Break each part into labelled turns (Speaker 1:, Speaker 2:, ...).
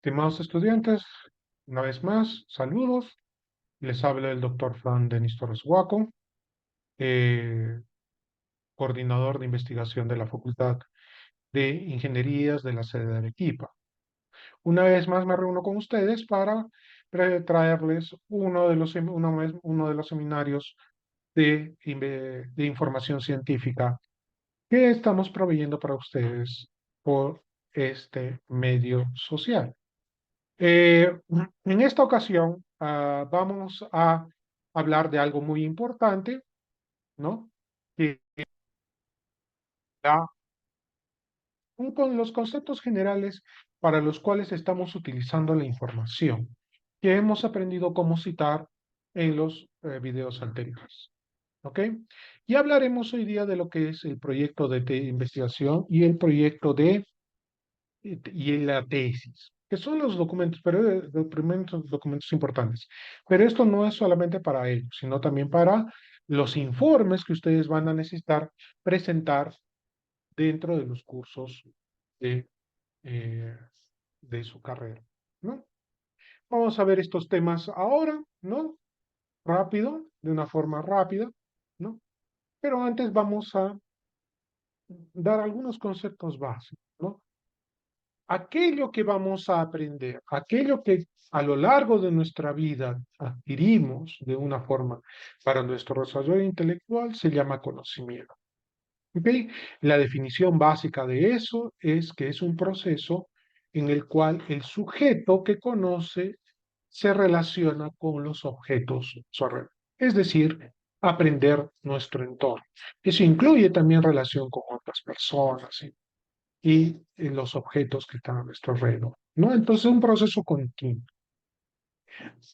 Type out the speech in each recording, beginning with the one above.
Speaker 1: Estimados estudiantes, una vez más, saludos. Les habla el doctor Fran Denis Torres Huaco, eh, coordinador de investigación de la Facultad de Ingenierías de la sede de Arequipa. Una vez más me reúno con ustedes para traerles uno de los seminarios de información científica que estamos proveyendo para ustedes por este medio social. En esta ocasión vamos a hablar de algo muy importante, ¿no? Que da con los conceptos generales para los cuales estamos utilizando la información que hemos aprendido cómo citar en los videos anteriores. ¿Ok? Y hablaremos hoy día de lo que es el proyecto de investigación y el proyecto y la tesis, que son los documentos, pero documentos importantes. Pero esto no es solamente para ellos, sino también para los informes que ustedes van a necesitar presentar dentro de los cursos de, eh, de su carrera, ¿no? Vamos a ver estos temas ahora, ¿no? Rápido, de una forma rápida, ¿no? Pero antes vamos a dar algunos conceptos básicos, ¿no? Aquello que vamos a aprender, aquello que a lo largo de nuestra vida adquirimos de una forma para nuestro desarrollo intelectual se llama conocimiento. ¿Ok? La definición básica de eso es que es un proceso en el cual el sujeto que conoce se relaciona con los objetos a su alrededor. Es decir, aprender nuestro entorno. Eso incluye también relación con otras personas, ¿sí? Y los objetos que están a nuestro alrededor, ¿no? Entonces, es un proceso continuo.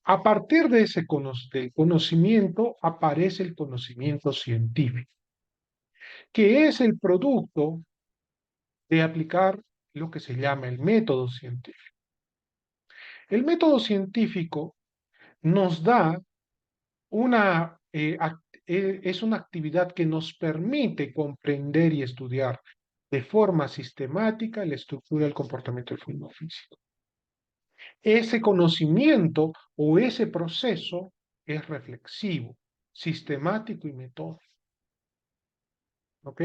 Speaker 1: A partir de del conocimiento aparece el conocimiento científico, que es el producto de aplicar lo que se llama el método científico. El método científico nos da es una actividad que nos permite comprender y estudiar de forma sistemática la estructura y el comportamiento del fluido físico. Ese conocimiento o ese proceso es reflexivo, sistemático y metódico. ¿Ok?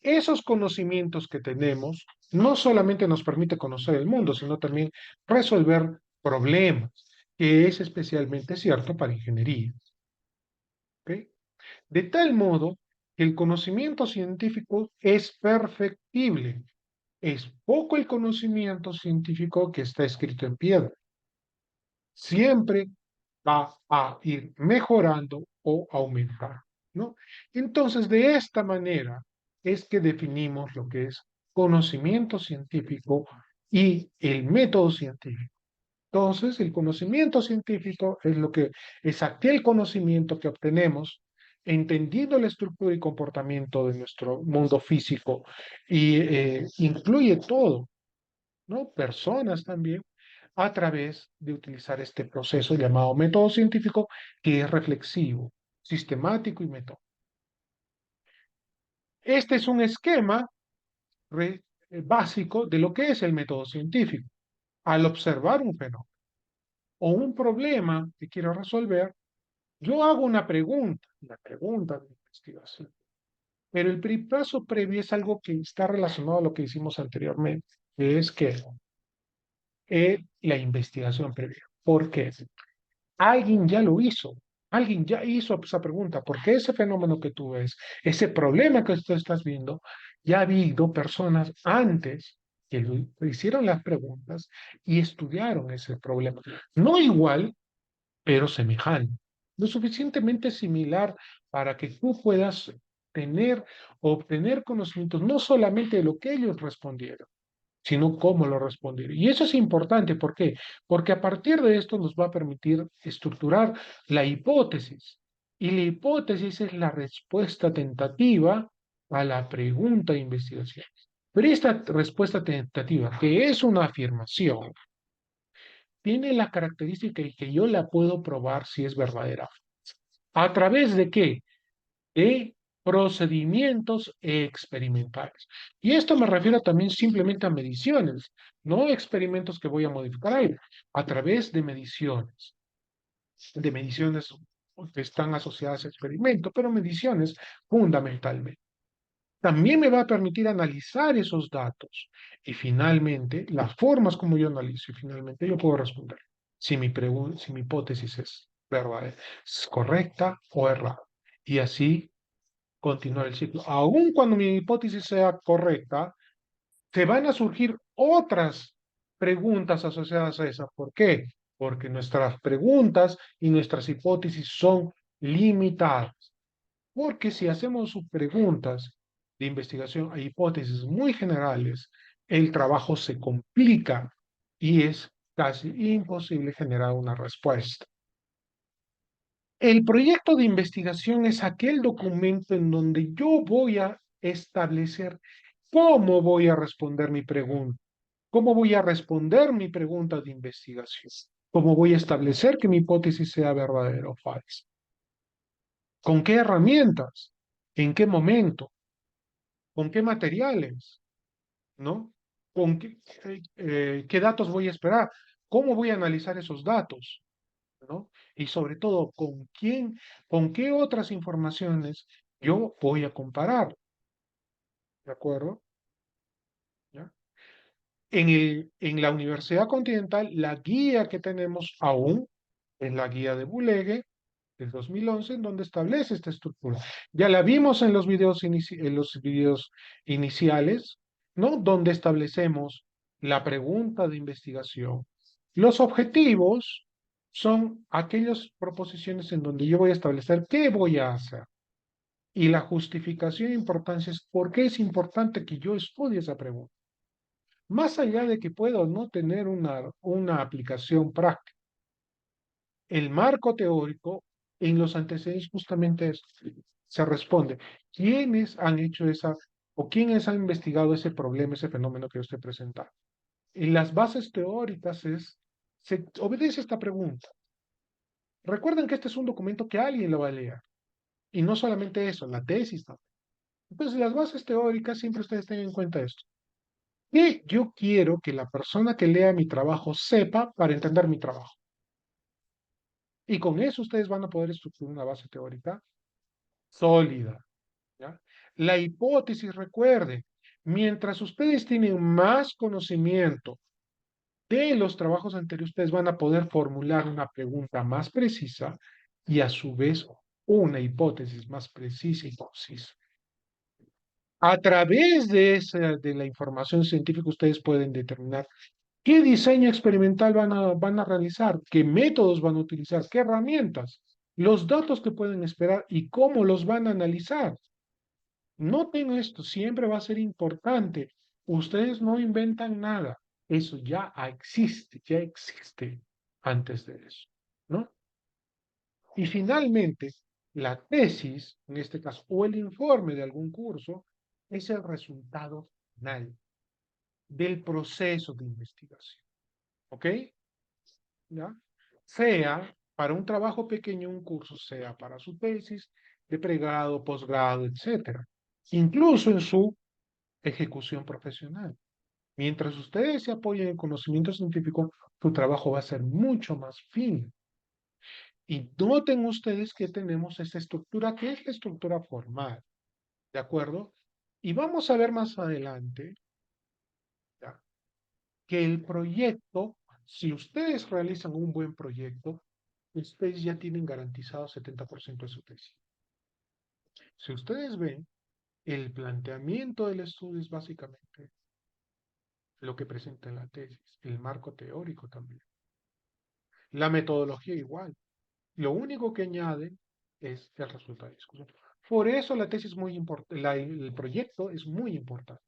Speaker 1: Esos conocimientos que tenemos no solamente nos permite conocer el mundo, sino también resolver problemas, que es especialmente cierto para ingeniería. ¿Ok? De tal modo que el conocimiento científico es perfectible. Es poco el conocimiento científico que está escrito en piedra. Siempre va a ir mejorando o aumentando, ¿no? Entonces, de esta manera es que definimos lo que es conocimiento científico y el método científico. Entonces, el conocimiento científico es lo que es aquel conocimiento que obtenemos entendiendo la estructura y comportamiento de nuestro mundo físico y incluye todo, ¿no? Personas también, a través de utilizar este proceso llamado método científico, que es reflexivo, sistemático y metódico. Este es un esquema básico de lo que es el método científico. Al observar un fenómeno o un problema que quiero resolver, yo hago una pregunta de investigación, pero el paso previo es algo que está relacionado a lo que hicimos anteriormente, que es que la investigación previa. ¿Por qué? Alguien ya lo hizo. Alguien ya hizo esa pregunta, porque ese fenómeno que tú ves, ese problema que tú estás viendo, ya ha habido personas antes que hicieron las preguntas y estudiaron ese problema. No igual, pero semejante. Lo suficientemente similar para que tú puedas tener o obtener conocimientos no solamente de lo que ellos respondieron, sino cómo lo responder. Y eso es importante, ¿por qué? Porque a partir de esto nos va a permitir estructurar la hipótesis. Y la hipótesis es la respuesta tentativa a la pregunta de investigación. Pero esta respuesta tentativa, que es una afirmación, tiene la característica de que yo la puedo probar si es verdadera. ¿A través de qué? De procedimientos experimentales. Y esto me refiero también simplemente a mediciones, no experimentos que voy a modificar ahí, a través de mediciones que están asociadas a experimentos, pero mediciones fundamentalmente. También me va a permitir analizar esos datos y finalmente las formas como yo analizo y finalmente yo puedo responder si mi hipótesis es verdadera, es correcta o errada. Y así continuar el ciclo. Aun cuando mi hipótesis sea correcta, se van a surgir otras preguntas asociadas a esa. ¿Por qué? Porque nuestras preguntas y nuestras hipótesis son limitadas. Porque si hacemos preguntas de investigación a hipótesis muy generales, el trabajo se complica y es casi imposible generar una respuesta. El proyecto de investigación es aquel documento en donde yo voy a establecer cómo voy a responder mi pregunta, cómo voy a responder mi pregunta de investigación, cómo voy a establecer que mi hipótesis sea verdadera o falsa, con qué herramientas, en qué momento, con qué materiales, ¿no? ¿Con qué datos voy a esperar? ¿Cómo voy a analizar esos datos? ¿No? Y sobre todo, con qué otras informaciones yo voy a comparar, ¿de acuerdo? ¿Ya? En la Universidad Continental, la guía que tenemos aún es la guía de Bulegue del 2011, en donde establece esta estructura. Ya la vimos en los videos iniciales, ¿no? Donde establecemos la pregunta de investigación. Los objetivos son aquellas proposiciones en donde yo voy a establecer qué voy a hacer. Y la justificación e importancia es por qué es importante que yo estudie esa pregunta. Más allá de que pueda o no tener una aplicación práctica, el marco teórico en los antecedentes justamente es, se responde, ¿quiénes han hecho esa o quiénes han investigado ese problema, ese fenómeno que yo estoy presentando? En las bases teóricas se obedece esta pregunta. Recuerden que este es un documento que alguien lo va a leer. Y no solamente eso, la tesis también. Entonces, las bases teóricas, siempre ustedes tengan en cuenta esto. ¿Qué yo quiero que la persona que lea mi trabajo sepa para entender mi trabajo? Y con eso ustedes van a poder estructurar una base teórica sólida. ¿Ya? La hipótesis, recuerden, mientras ustedes tienen más conocimiento de los trabajos anteriores, ustedes van a poder formular una pregunta más precisa y a su vez una hipótesis más precisa y concisa. A través de la información científica, ustedes pueden determinar qué diseño experimental van a realizar, qué métodos van a utilizar, qué herramientas, los datos que pueden esperar y cómo los van a analizar. Noten esto, siempre va a ser importante. Ustedes no inventan nada. Eso ya existe antes de eso, ¿no? Y finalmente, la tesis, en este caso, o el informe de algún curso, es el resultado final del proceso de investigación. ¿Ok? ¿Ya? Sea para un trabajo pequeño, un curso, sea para su tesis de pregrado, posgrado, etcétera. Incluso en su ejecución profesional. Mientras ustedes se apoyen en conocimiento científico, su trabajo va a ser mucho más fino. Y noten ustedes que tenemos esta estructura, que es la estructura formal, ¿de acuerdo? Y vamos a ver más adelante, ¿ya? Que el proyecto, si ustedes realizan un buen proyecto, ustedes ya tienen garantizado 70% de su tesis. Si ustedes ven, el planteamiento del estudio es básicamente lo que presenta en la tesis, el marco teórico también. La metodología igual. Lo único que añade es el resultado de discusión. Por eso la tesis es muy importante, el proyecto es muy importante.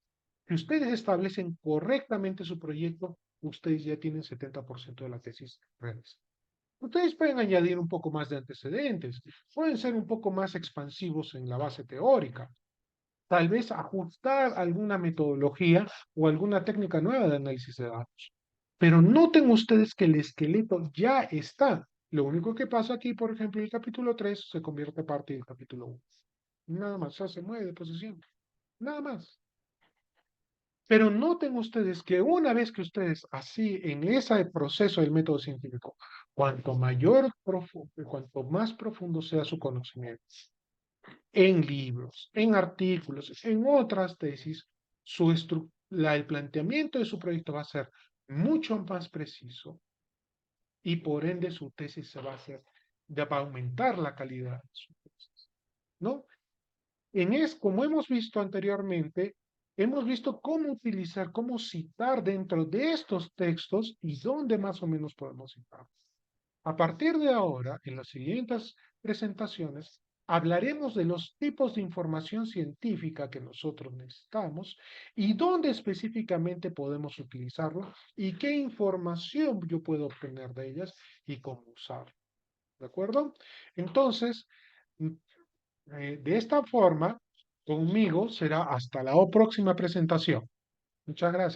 Speaker 1: Si ustedes establecen correctamente su proyecto, ustedes ya tienen 70% de la tesis realizada. Ustedes pueden añadir un poco más de antecedentes, pueden ser un poco más expansivos en la base teórica, tal vez ajustar alguna metodología o alguna técnica nueva de análisis de datos. Pero noten ustedes que el esqueleto ya está. Lo único que pasa aquí, por ejemplo, el capítulo 3 se convierte parte del capítulo 1. nada más, o sea, se mueve de posición, nada más. Pero noten ustedes que una vez que ustedes así, en ese proceso del método científico, cuanto más profundo sea su conocimiento, en libros, en artículos, en otras tesis, el planteamiento de su proyecto va a ser mucho más preciso y por ende su tesis se va a hacer, va a aumentar la calidad de su tesis, ¿no? Como hemos visto anteriormente, hemos visto cómo utilizar, cómo citar dentro de estos textos y dónde más o menos podemos citar. A partir de ahora, en las siguientes presentaciones, hablaremos de los tipos de información científica que nosotros necesitamos y dónde específicamente podemos utilizarlo y qué información yo puedo obtener de ellas y cómo usarlo. ¿De acuerdo? Entonces, de esta forma, conmigo será hasta la próxima presentación. Muchas gracias.